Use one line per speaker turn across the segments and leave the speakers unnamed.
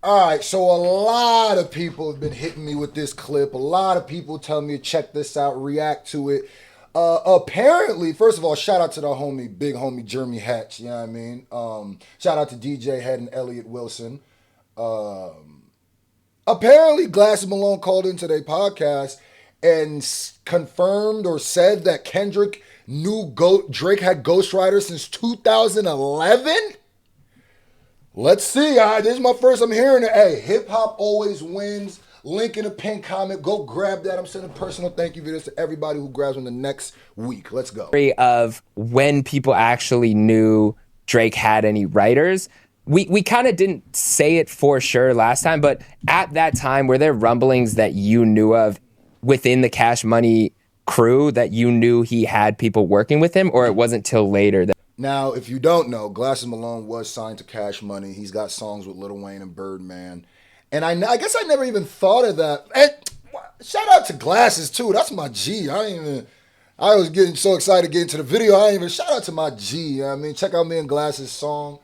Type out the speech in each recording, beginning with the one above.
All right, so a lot of people have been hitting me with this clip. A lot of people telling me to check this out, react to it. Apparently, first of all, shout out to the homie, big homie Jeremy Hatch. You know what I mean? Shout out to DJ Head and Elliot Wilson. Apparently, Glass and Malone called into their podcast and confirmed or said that Kendrick knew Drake had Ghostwriters since 2011. Let's see. This is my first I'm hearing it. Hey, hip hop always wins. Link in the pinned comment. Go grab that. I'm sending personal thank you videos to everybody who grabs them the next week. Let's go.
Of when people actually knew Drake had any writers. We kind of didn't say it for sure last time, but at that time, were there rumblings that you knew of within the Cash Money crew that you knew he had people working with him, or it wasn't till later that?
Now, if you don't know, Glasses Malone was signed to Cash Money. He's got songs with Lil Wayne and Birdman. And I guess I never even thought of that. And shout out to Glasses, too. That's my G. I was getting so excited to get into the video. Shout out to my G. You know what I mean? Check out me and Glasses' song.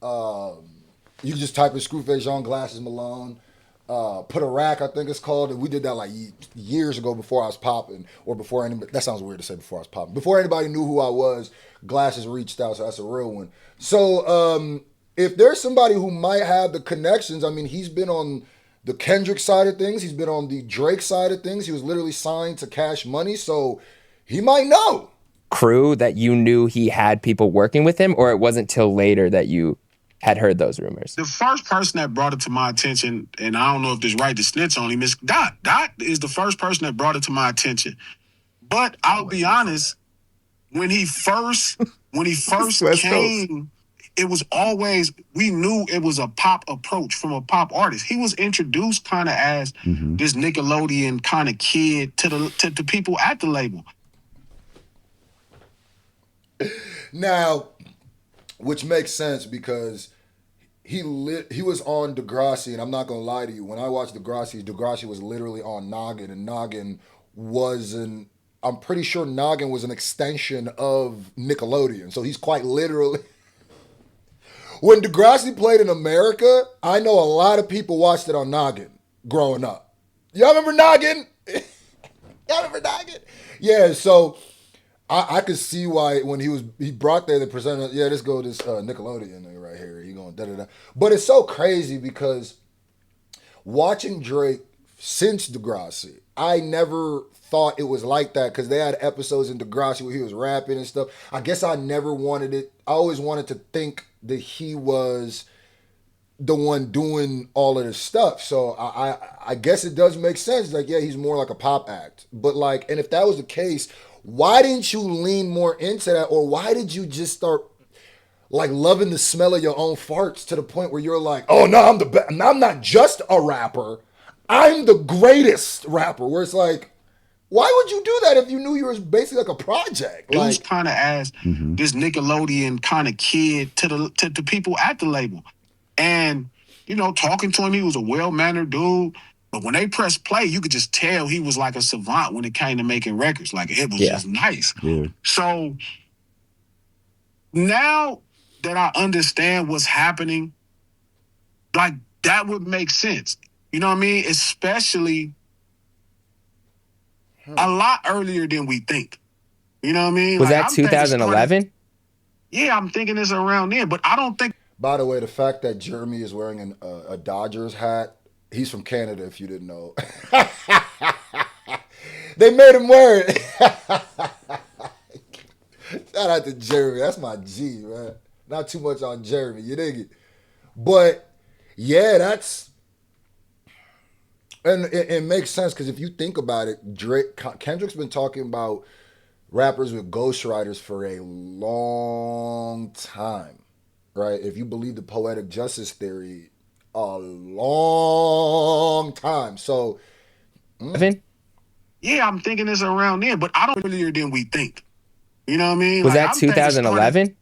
You can just type in Screwface on Glasses Malone. Put a Rack, I think it's called. And we did that like years ago before I was popping. Or before anybody, that sounds weird to say before I was popping. Before anybody knew who I was, Glasses reached out, so that's a real one. So if there's somebody who might have the connections, I mean, he's been on the Kendrick side of things. He's been on the Drake side of things. He was literally signed to Cash Money, so he might know.
Crew that you knew he had people working with him, or it wasn't till later that you had heard those rumors?
The first person that brought it to my attention, and I don't know if this right to snitch on him, is Dot. Dot is the first person that brought it to my attention. But I'll be honest, when he first came, it was always, we knew it was a pop approach from a pop artist. He was introduced kind of as this Nickelodeon kind of kid to the people at the label.
Now, which makes sense because he was on Degrassi, and I'm not gonna lie to you. When I watched Degrassi was literally on Noggin, and Noggin I'm pretty sure Noggin was an extension of Nickelodeon. So he's quite literally. When Degrassi played in America, I know a lot of people watched it on Noggin growing up. Y'all remember Noggin? Y'all remember Noggin? Yeah, so I could see why when he brought there the presenter, let's go this Nickelodeon nigga right here. He going da-da-da. But it's so crazy because watching Drake since Degrassi, I never thought it was like that because they had episodes in Degrassi where he was rapping and stuff. I guess I never wanted it. I always wanted to think that he was the one doing all of this stuff. So I guess it does make sense. Like, yeah, he's more like a pop act. But like, and if that was the case, why didn't you lean more into that? Or why did you just start like loving the smell of your own farts to the point where you're like, oh no, I'm the best. I'm not just a rapper. I'm the greatest rapper. Where it's like, why would you do that if you knew you were basically like a project?
He was kind of as this Nickelodeon kind of kid to the people at the label. And, talking to him, he was a well-mannered dude. But when they pressed play, you could just tell he was like a savant when it came to making records. Like, it was just nice. Yeah. So now that I understand what's happening, like, that would make sense. You know what I mean? Especially a lot earlier than we think. You know what I mean?
Was that 2011?
Yeah, I'm thinking it's around then, but I don't think.
By the way, the fact that Jeremy is wearing a Dodgers hat, he's from Canada, if you didn't know. They made him wear it. Shout out to Jeremy. That's my G, man. Not too much on Jeremy, you dig it? But, yeah, that's... And it makes sense because if you think about it, Kendrick's been talking about rappers with ghostwriters for a long time, right? If you believe the poetic justice theory, a long time. So,
yeah, I'm thinking it's around then, but I don't earlier than we think. You know what I mean?
Was that 2011?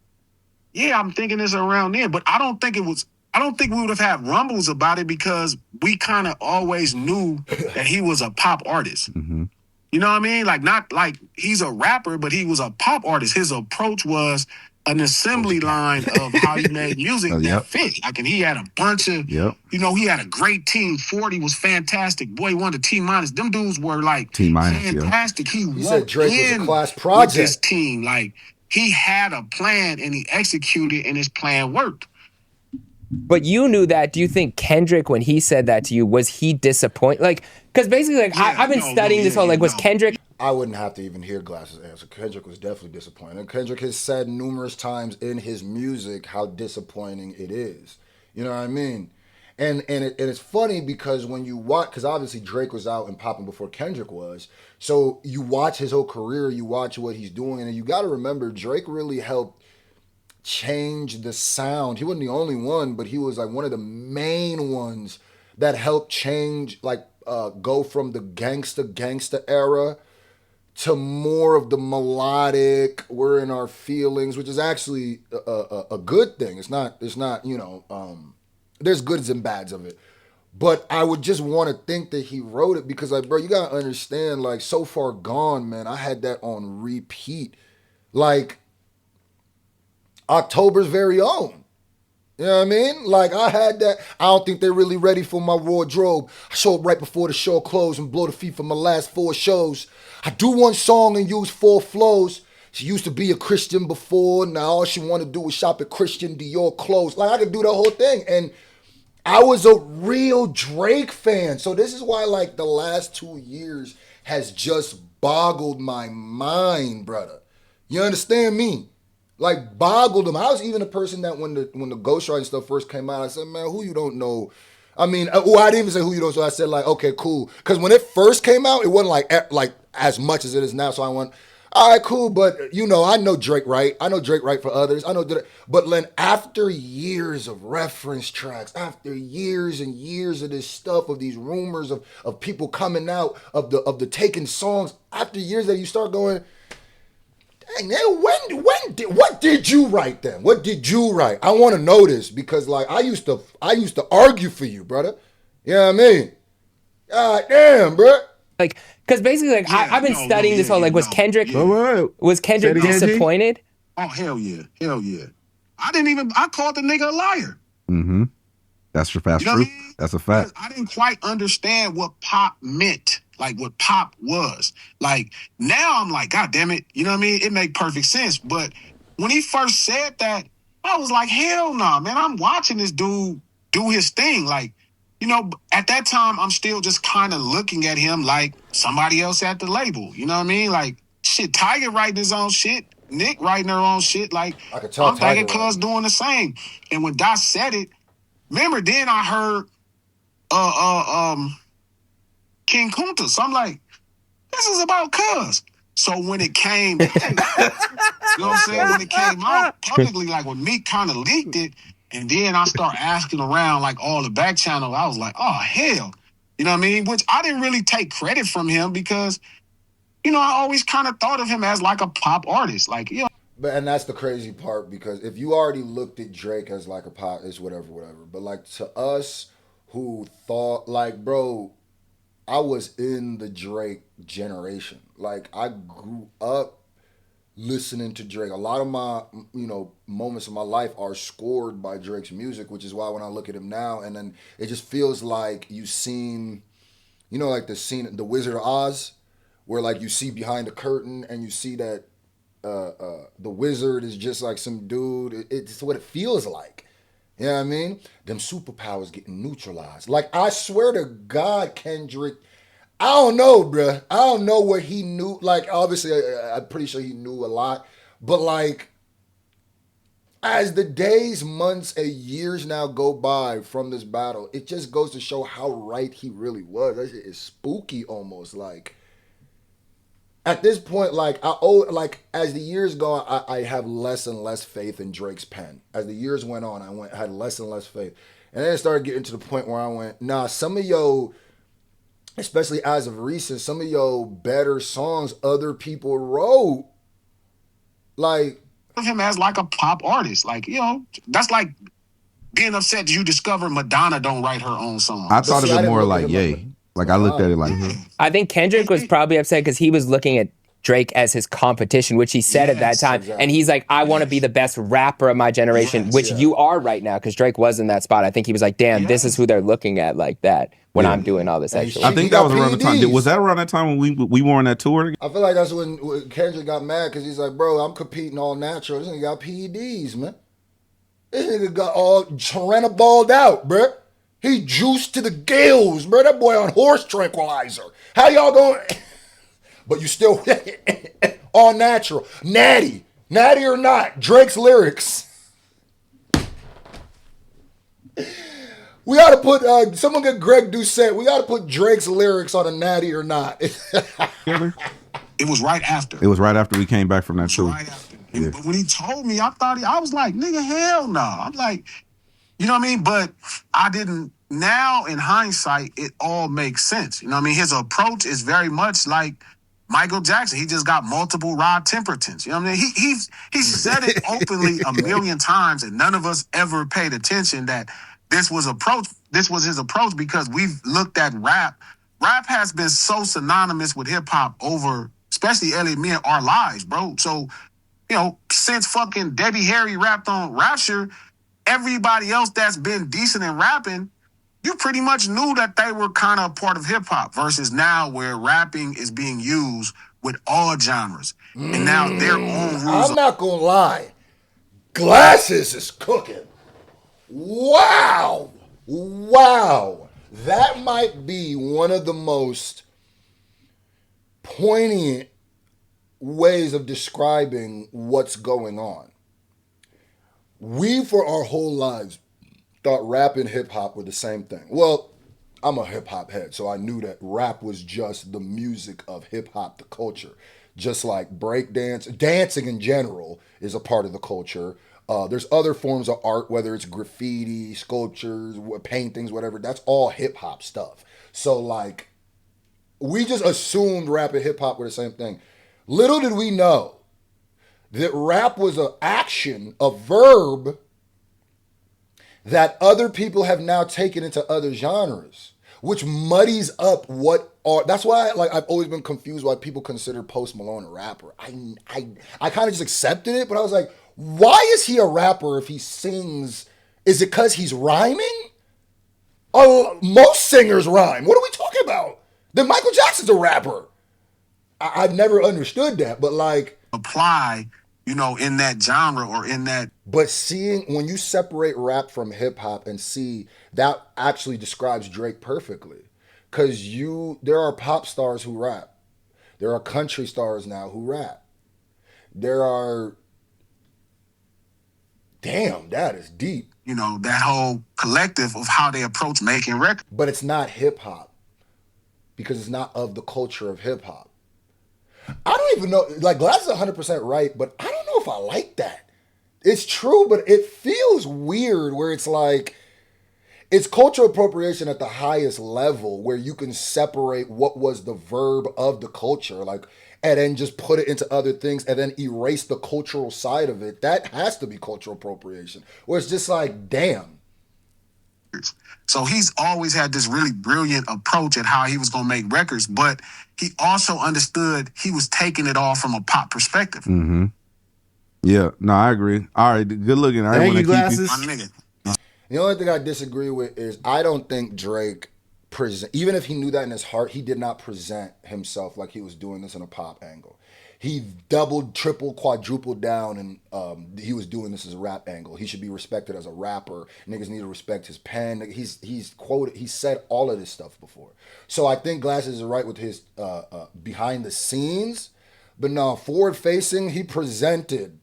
Yeah, I'm thinking it's around then, but I don't think it was. I don't think we would have had rumbles about it because we kind of always knew that he was a pop artist. You know what I mean? Like, not like he's a rapper, but he was a pop artist. His approach was an assembly line of how he made music that fit. Like, and he had a bunch of, he had a great team. 40 was fantastic. Boy, he wanted T minus. Them dudes were like fantastic. He
said Drake was a class project
with this team. Like, he had a plan and he executed, and his plan worked.
But you knew that. Do you think Kendrick, when he said that to you, was he disappointed? Like, because basically, like, I've been studying this whole, like, was Kendrick...
I wouldn't have to even hear Glass's answer. Kendrick was definitely disappointed. Kendrick has said numerous times in his music how disappointing it is. You know what I mean? And it's funny because when you watch, because obviously Drake was out and popping before Kendrick was. So you watch his whole career, you watch what he's doing, and you got to remember Drake really helped change the sound. He wasn't the only one, but he was like one of the main ones that helped change, like go from the gangsta era to more of the melodic, we're in our feelings, which is actually a good thing. It's not, there's goods and bads of it. But I would just want to think that he wrote it because, like, bro, you got to understand, like, So Far Gone, man, I had that on repeat. Like, October's very own. You know what I mean? Like, I had that. I don't think they're really ready for my wardrobe. I show up right before the show closed and blow the feet for my last 4 shows. I do one song and use 4 flows. She used to be a Christian before. Now all she want to do is shop at Christian Dior clothes. Like, I could do the whole thing. And I was a real Drake fan. So this is why, like, the last 2 years has just boggled my mind, brother. You understand me? Like, boggled them. I was even a person that when the ghostwriting stuff first came out, I said, man, who you don't know? I mean, I didn't even say who you don't know. So I said, like, okay, cool. Because when it first came out, it wasn't like as much as it is now. So I went, all right, cool. But, I know Drake right. I know Drake right for others. I know that. But then after years of reference tracks, after years and years of this stuff, of these rumors of people coming out, of the taking songs, after years that you start going, dang, man, what did you write then? What did you write? I want to know this because, like, I used to argue for you, brother. You know what I mean? God damn, bro.
Like, because basically, like, I've been studying this whole, like, was Kendrick disappointed?
Oh, hell yeah. Hell yeah. I called the nigga a liar.
Mm-hmm. That's true. That's true. That's a fact.
I didn't quite understand what pop meant, like what pop was. Like, now I'm like, God damn it, you know what I mean? It made perfect sense. But when he first said that, I was like, hell no, man. I'm watching this dude do his thing. Like, at that time, I'm still just kind of looking at him like somebody else at the label. You know what I mean? Like, shit, Tiger writing his own shit, Nick writing her own shit. Like, I'm thinking Cuz doing the same. And when Dot said it, remember, then I heard King Kunta. So I'm like, this is about Cuz. So when it came, you know what I'm saying? When it came out publicly, like when Meek kind of leaked it, and then I start asking around like all the back channel, I was like, oh hell. You know what I mean? Which I didn't really take credit from him because, I always kind of thought of him as like a pop artist. Like,
And that's the crazy part because if you already looked at Drake as like a pop, it's whatever. But like to us who thought, like, bro, I was in the Drake generation. Like, I grew up listening to Drake. A lot of my, moments of my life are scored by Drake's music, which is why when I look at him now, and then it just feels like you've seen, like the scene, The Wizard of Oz, where like you see behind the curtain and you see that the wizard is just like some dude. It's what it feels like. You know what I mean? Them superpowers getting neutralized. Like, I swear to God, Kendrick, I don't know, bruh. I don't know what he knew. Like, obviously, I'm pretty sure he knew a lot. But, like, as the days, months, and years now go by from this battle, it just goes to show how right he really was. That shit is spooky almost. Like, at this point, as the years go on, I have less and less faith in Drake's pen. As the years went on, I had less and less faith. And then it started getting to the point where I went, nah, some of yo, especially as of recent, some of your better songs other people wrote. Like,
him as like a pop artist. Like, that's like being upset that you discover Madonna don't write her own songs.
I thought of it more like Ye. Like, I looked at it like,
I think Kendrick was probably upset because he was looking at Drake as his competition, which he said at that time.
Exactly.
And he's like, I want to be the best rapper of my generation, which you are right now, because Drake was in that spot. I think he was like, damn, this is who they're looking at like that when I'm doing all this extra.
I think that was around the time. Was that around that time when we were on that tour?
I feel like that's when Kendrick got mad because he's like, bro, I'm competing all natural. This nigga got PEDs, man. This nigga got all balled out, bro. He juiced to the gills, bro. That boy on horse tranquilizer. How y'all going? But you still all natural. Natty or not, Drake's lyrics. We ought to put, someone get Greg Doucette, we ought to put Drake's lyrics on a Natty or not.
It was right after.
It was right after we came back from that tour.
Right after. Yeah. But when he told me, I was like, nigga, hell no. I'm like, you know what I mean? But I didn't. Now, in hindsight, it all makes sense. You know what I mean? His approach is very much like Michael Jackson. He just got multiple Rod Tempertons. You know what I mean? He said it openly a million times, and none of us ever paid attention that this was his approach, because we've looked at rap. Rap has been so synonymous with hip hop over, especially Elliot, me, and our lives, bro. So, you know, since fucking Debbie Harry rapped on Rapture, everybody else that's been decent in rapping, you pretty much knew that they were kind of a part of hip hop, versus now where rapping is being used with all genres. And now their own rules.
I'm not gonna lie. Glasses is cooking. Wow. That might be one of the most poignant ways of describing what's going on. We, for our whole lives, thought rap and hip hop were the same thing. Well, I'm a hip hop head, so I knew that rap was just the music of hip hop, the culture. Just like breakdance, dancing in general is a part of the culture. There's other forms of art, whether it's graffiti, sculptures, paintings, whatever. That's all hip hop stuff. So like, we just assumed rap and hip hop were the same thing. Little did we know that rap was an action, a verb that other people have now taken into other genres, which muddies up what are. That's why, like, I've always been confused why people consider Post Malone a rapper. I kind of just accepted it, but I was like, why is he a rapper if he sings? Is it because he's rhyming? Oh, most singers rhyme. What are we talking about? Then Michael Jackson's a rapper. I've never understood that, but like,
apply, you know, in that genre or in that.
But seeing, when you separate rap from hip hop and see, that actually describes Drake perfectly. Because there are pop stars who rap. There are country stars now who rap. There are, damn, that is deep.
You know, that whole collective of how they approach making records.
But it's not hip hop. Because it's not of the culture of hip hop. I don't even know, like, Glass is 100% right, but I don't know if I like that. It's true, but it feels weird where it's like, it's cultural appropriation at the highest level where you can separate what was the verb of the culture, like, and then just put it into other things and then erase the cultural side of it. That has to be cultural appropriation. Where it's just like, damn.
So he's always had this really brilliant approach at how he was going to make records, but he also understood he was taking it all from a pop perspective.
Mm-hmm. Yeah, no, I agree. All right, good looking. I
Thank you, Glasses.
The only thing I disagree with is I don't think Drake even if he knew that in his heart, he did not present himself like he was doing this in a pop angle. He doubled, tripled, quadrupled down, and he was doing this as a rap angle. He should be respected as a rapper. Niggas need to respect his pen. He's quoted. He said all of this stuff before. So I think Glasses is right with his behind the scenes, but no, forward facing, he presented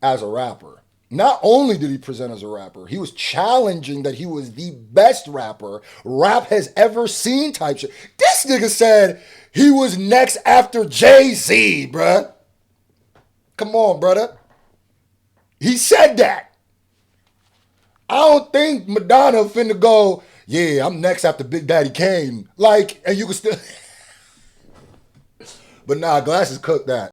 as a rapper. Not only did he present as a rapper, he was challenging that he was the best rapper rap has ever seen type shit. This nigga said he was next after Jay-Z, bruh. Come on, brother. He said that. I don't think Madonna finna go, yeah, I'm next after Big Daddy Kane. Like, and you can still... But nah, Glasses cooked that.